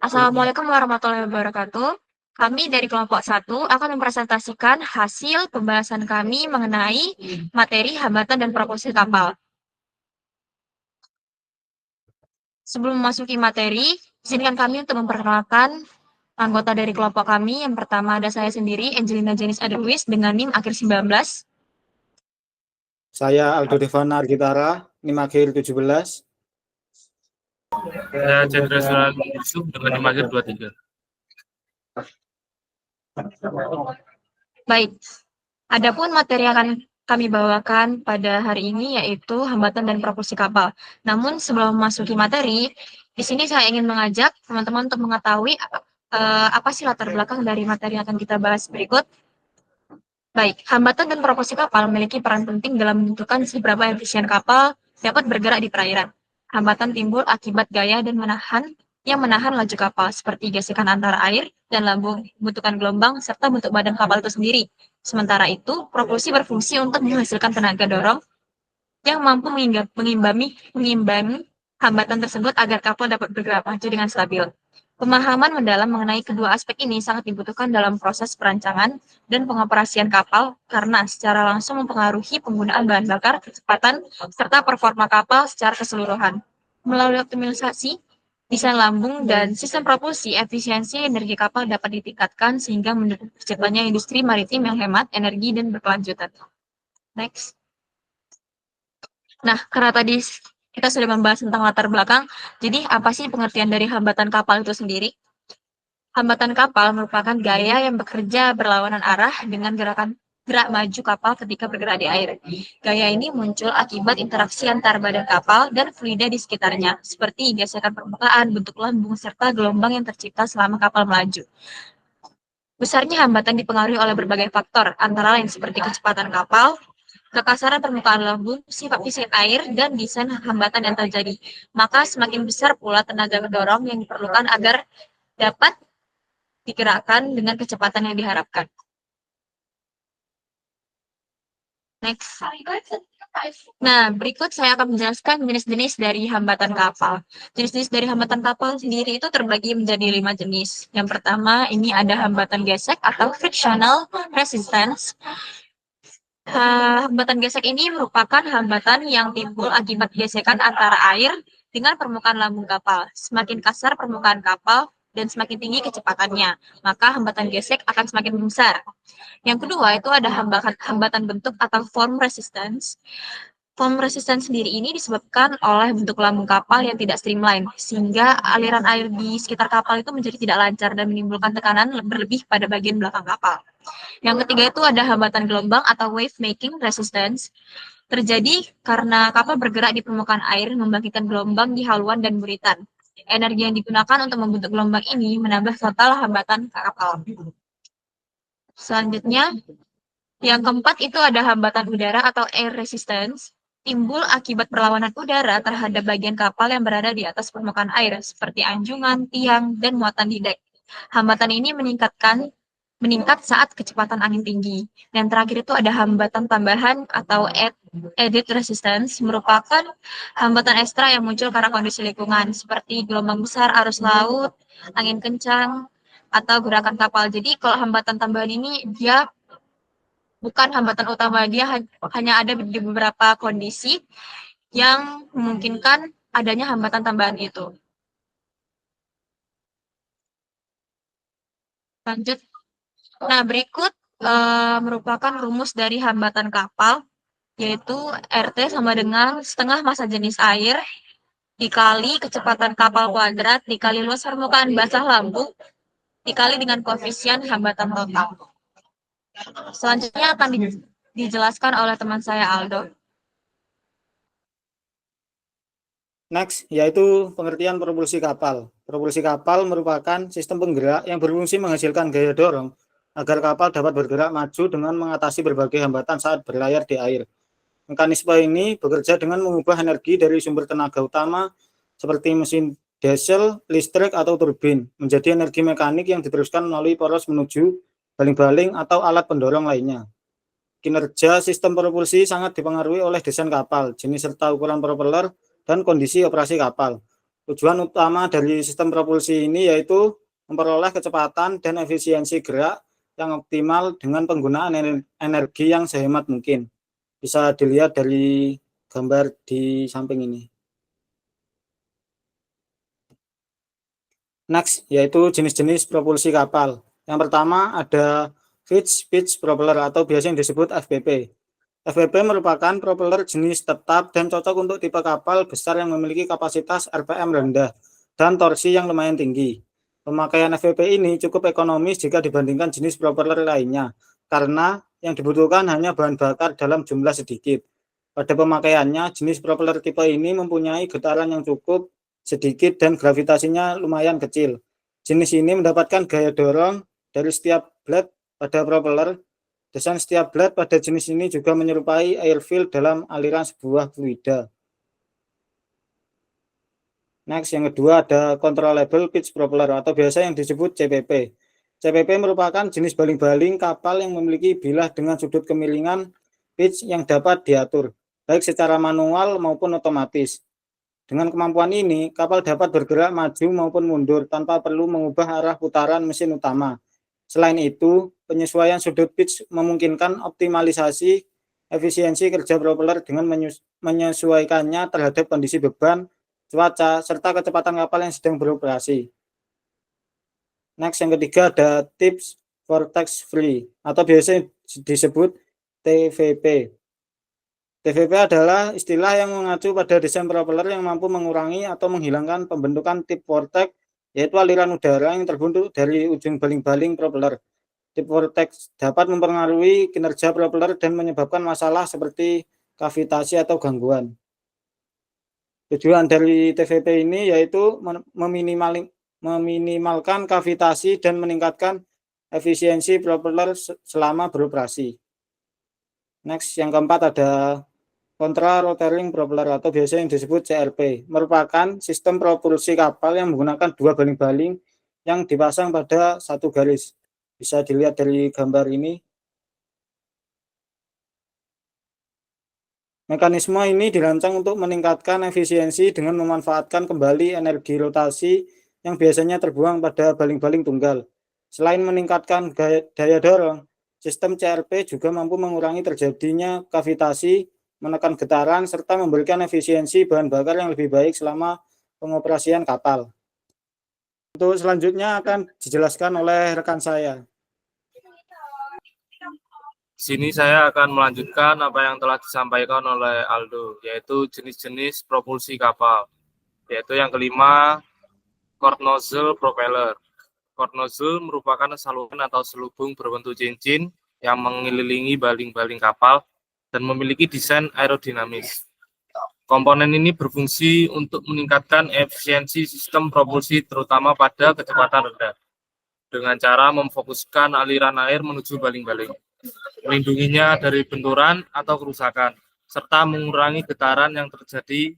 Assalamualaikum warahmatullahi wabarakatuh. Kami dari kelompok 1 akan mempresentasikan hasil pembahasan kami mengenai materi hambatan dan proposil kapal. Sebelum memasuki materi, izinkan kami untuk memperkenalkan anggota dari kelompok kami. Yang pertama ada saya sendiri, Angelina Janice Aderwis, dengan NIM akhir 19. Saya Aldo Devana Argitara, NIM akhir 17. Saya Chandra Surali Yusuf dengan NIM akhir 23. Baik, adapun materi yang akan kami bawakan pada hari ini yaitu hambatan dan propulsi kapal. Namun sebelum memasuki materi, di sini saya ingin mengajak teman-teman untuk mengetahui apa sih latar belakang dari materi yang akan kita bahas berikut. Baik, hambatan dan propulsi kapal memiliki peran penting dalam menentukan seberapa efisien kapal dapat bergerak di perairan. Hambatan timbul akibat gaya dan menahan laju kapal, seperti gesekan antara air dan lambung, pembentukan gelombang, serta bentuk badan kapal itu sendiri. Sementara itu, propulsi berfungsi untuk menghasilkan tenaga dorong yang mampu mengimbangi hambatan tersebut agar kapal dapat bergerak maju dengan stabil. Pemahaman mendalam mengenai kedua aspek ini sangat dibutuhkan dalam proses perancangan dan pengoperasian kapal karena secara langsung mempengaruhi penggunaan bahan bakar, kecepatan, serta performa kapal secara keseluruhan. Melalui optimalisasi desain lambung dan sistem propulsi, efisiensi energi kapal dapat ditingkatkan sehingga mendukung terciptanya industri maritim yang hemat energi dan berkelanjutan. Next. Nah, karena tadi kita sudah membahas tentang latar belakang, jadi apa sih pengertian dari hambatan kapal itu sendiri? Hambatan kapal merupakan gaya yang bekerja berlawanan arah dengan gerak maju kapal ketika bergerak di air. Gaya ini muncul akibat interaksi antar badan kapal dan fluida di sekitarnya, seperti gesekan permukaan, bentuk lambung, serta gelombang yang tercipta selama kapal melaju. Besarnya hambatan dipengaruhi oleh berbagai faktor, antara lain seperti kecepatan kapal, kekasaran permukaan lambung, sifat fisik air, dan desain hambatan yang terjadi. Maka semakin besar pula tenaga mendorong yang diperlukan agar dapat digerakkan dengan kecepatan yang diharapkan. Next. Nah, berikut saya akan menjelaskan jenis-jenis dari hambatan kapal. Jenis-jenis dari hambatan kapal sendiri itu terbagi menjadi 5 jenis. Yang pertama, ini ada hambatan gesek atau frictional resistance. Hambatan gesek ini merupakan hambatan yang timbul akibat gesekan antara air dengan permukaan lambung kapal. Semakin kasar permukaan kapal dan semakin tinggi kecepatannya, maka hambatan gesek akan semakin besar. Yang kedua itu ada hambatan bentuk atau form resistance. Form resistance sendiri ini disebabkan oleh bentuk lambung kapal yang tidak streamline, sehingga aliran air di sekitar kapal itu menjadi tidak lancar dan menimbulkan tekanan berlebih pada bagian belakang kapal. Yang ketiga itu ada hambatan gelombang atau wave making resistance. Terjadi karena kapal bergerak di permukaan air membangkitkan gelombang di haluan dan buritan. Energi yang digunakan untuk membentuk gelombang ini menambah total hambatan kapal. Selanjutnya, yang keempat itu ada hambatan udara atau air resistance. Timbul akibat perlawanan udara terhadap bagian kapal yang berada di atas permukaan air, seperti anjungan, tiang, dan muatan di dek. Hambatan ini meningkat saat kecepatan angin tinggi. Dan terakhir itu ada hambatan tambahan atau added resistance, merupakan hambatan ekstra yang muncul karena kondisi lingkungan, seperti gelombang besar, arus laut, angin kencang, atau gerakan kapal. Jadi kalau hambatan tambahan ini dia bukan hambatan utama, dia hanya ada di beberapa kondisi yang memungkinkan adanya hambatan tambahan itu. Lanjut. Nah, berikut merupakan rumus dari hambatan kapal, yaitu RT sama dengan setengah massa jenis air dikali kecepatan kapal kuadrat dikali luas permukaan basah lambung dikali dengan koefisien hambatan total. Selanjutnya akan dijelaskan oleh teman saya Aldo. Next, yaitu pengertian propulsi kapal. Propulsi kapal merupakan sistem penggerak yang berfungsi menghasilkan gaya dorong agar kapal dapat bergerak maju dengan mengatasi berbagai hambatan saat berlayar di air. Mekanisme ini bekerja dengan mengubah energi dari sumber tenaga utama seperti mesin diesel, listrik, atau turbin menjadi energi mekanik yang diteruskan melalui poros menuju baling-baling atau alat pendorong lainnya. Kinerja sistem propulsi sangat dipengaruhi oleh desain kapal, jenis serta ukuran propeller, dan kondisi operasi kapal. Tujuan utama dari sistem propulsi ini yaitu memperoleh kecepatan dan efisiensi gerak yang optimal dengan penggunaan energi yang sehemat mungkin. Bisa dilihat dari gambar di samping ini. Next, yaitu jenis-jenis propulsi kapal. Yang pertama ada Fixed Pitch Propeller atau biasa yang disebut FPP. FPP merupakan propeller jenis tetap dan cocok untuk tipe kapal besar yang memiliki kapasitas RPM rendah dan torsi yang lumayan tinggi. Pemakaian FPP ini cukup ekonomis jika dibandingkan jenis propeller lainnya, karena yang dibutuhkan hanya bahan bakar dalam jumlah sedikit. Pada pemakaiannya, jenis propeller tipe ini mempunyai getaran yang cukup sedikit dan gravitasinya lumayan kecil. Jenis ini mendapatkan gaya dorong dari setiap blade pada propeller. Desain setiap blade pada jenis ini juga menyerupai airfield dalam aliran sebuah fluida. Next, yang kedua ada Controllable Pitch Propeller atau biasa yang disebut CPP. CPP merupakan jenis baling-baling kapal yang memiliki bilah dengan sudut kemiringan pitch yang dapat diatur, baik secara manual maupun otomatis. Dengan kemampuan ini, kapal dapat bergerak maju maupun mundur tanpa perlu mengubah arah putaran mesin utama. Selain itu, penyesuaian sudut pitch memungkinkan optimalisasi efisiensi kerja propeller dengan menyesuaikannya terhadap kondisi beban, cuaca, serta kecepatan kapal yang sedang beroperasi. Next, yang ketiga ada tips vortex free atau biasa disebut TVP. TVP adalah istilah yang mengacu pada desain propeller yang mampu mengurangi atau menghilangkan pembentukan tip vortex, yaitu aliran udara yang terbentuk dari ujung baling-baling propeller. Tip vortex dapat mempengaruhi kinerja propeller dan menyebabkan masalah seperti kavitasi atau gangguan. Tujuan dari TVP ini yaitu meminimalkan kavitasi dan meningkatkan efisiensi propeller selama beroperasi. Next, yang keempat ada Contra Rotary Propeller atau biasa yang disebut CRP, merupakan sistem propulsi kapal yang menggunakan dua baling-baling yang dipasang pada satu garis. Bisa dilihat dari gambar ini. Mekanisme ini dirancang untuk meningkatkan efisiensi dengan memanfaatkan kembali energi rotasi yang biasanya terbuang pada baling-baling tunggal. Selain meningkatkan daya dorong, sistem CRP juga mampu mengurangi terjadinya kavitasi, menekan getaran, serta memberikan efisiensi bahan bakar yang lebih baik selama pengoperasian kapal. Untuk selanjutnya akan dijelaskan oleh rekan saya. Sini saya akan melanjutkan apa yang telah disampaikan oleh Aldo, yaitu jenis-jenis propulsi kapal. Yaitu yang kelima, cord nozzle propeller. Cord nozzle merupakan saluran atau selubung berbentuk cincin yang mengelilingi baling-baling kapal dan memiliki desain aerodinamis. Komponen ini berfungsi untuk meningkatkan efisiensi sistem propulsi terutama pada kecepatan rendah dengan cara memfokuskan aliran air menuju baling-baling, melindunginya dari benturan atau kerusakan, serta mengurangi getaran yang terjadi.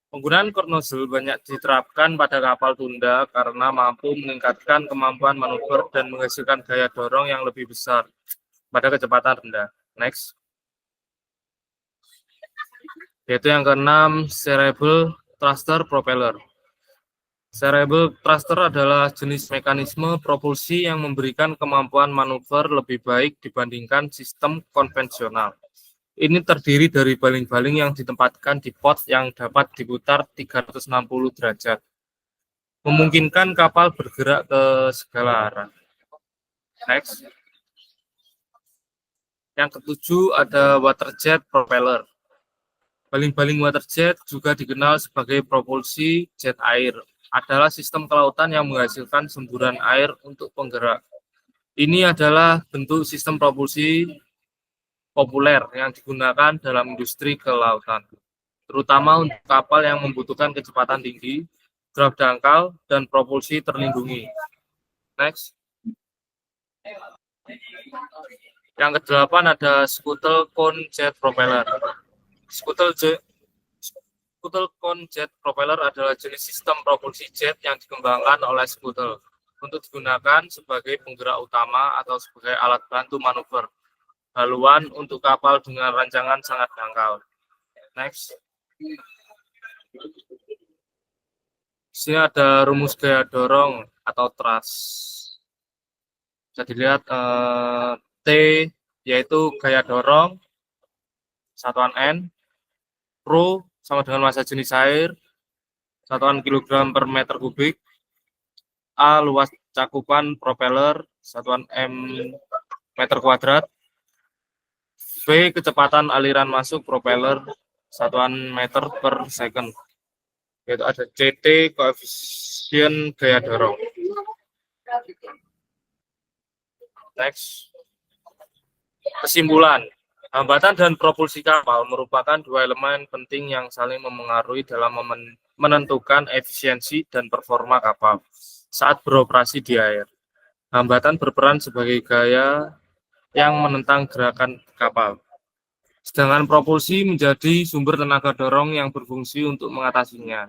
Penggunaan cord nozzle banyak diterapkan pada kapal tunda karena mampu meningkatkan kemampuan manuver dan menghasilkan gaya dorong yang lebih besar pada kecepatan rendah. Next. Yaitu yang keenam, Cerebral Thruster Propeller. Cerebral Thruster adalah jenis mekanisme propulsi yang memberikan kemampuan manuver lebih baik dibandingkan sistem konvensional. Ini terdiri dari baling-baling yang ditempatkan di pot yang dapat diputar 360 derajat, memungkinkan kapal bergerak ke segala arah. Next. Yang ketujuh ada water jet propeller. Baling-baling waterjet juga dikenal sebagai propulsi jet air, adalah sistem kelautan yang menghasilkan semburan air untuk penggerak. Ini adalah bentuk sistem propulsi populer yang digunakan dalam industri kelautan, terutama untuk kapal yang membutuhkan kecepatan tinggi, drag dangkal, dan propulsi terlindungi. Next. Yang kedelapan ada Scuttle Cone Jet Propeller. Scuttle Cone Jet Propeller adalah jenis sistem propulsi jet yang dikembangkan oleh Scuttle untuk digunakan sebagai penggerak utama atau sebagai alat bantu manuver haluan untuk kapal dengan rancangan sangat dangkal. Next. Di sini ada rumus gaya dorong atau thrust. Bisa dilihat T yaitu gaya dorong, satuan N, Rho sama dengan massa jenis air, satuan kilogram per meter kubik, A luas cakupan propeller, satuan M meter kuadrat, V kecepatan aliran masuk propeller, satuan meter per second. Yaitu ada CT koefisien gaya dorong. Next. Kesimpulan. Hambatan dan propulsi kapal merupakan dua elemen penting yang saling memengaruhi dalam menentukan efisiensi dan performa kapal saat beroperasi di air. Hambatan berperan sebagai gaya yang menentang gerakan kapal. Sedangkan propulsi menjadi sumber tenaga dorong yang berfungsi untuk mengatasinya.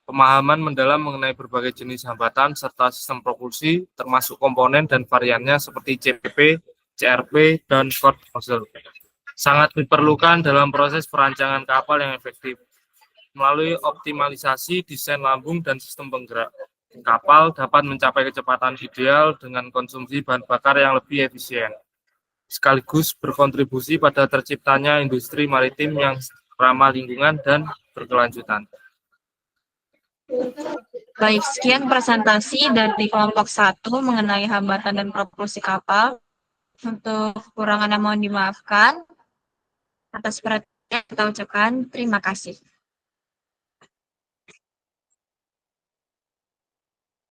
Pemahaman mendalam mengenai berbagai jenis hambatan serta sistem propulsi, termasuk komponen dan variannya seperti CPP, CRP, dan cord nozzle, sangat diperlukan dalam proses perancangan kapal yang efektif. Melalui optimalisasi desain lambung dan sistem penggerak, kapal dapat mencapai kecepatan ideal dengan konsumsi bahan bakar yang lebih efisien, sekaligus berkontribusi pada terciptanya industri maritim yang ramah lingkungan dan berkelanjutan. Baik, sekian presentasi dari kelompok 1 mengenai hambatan dan propulsi kapal. Untuk kekurangannya mohon dimaafkan. Atas perhatian kita ucapkan terima kasih.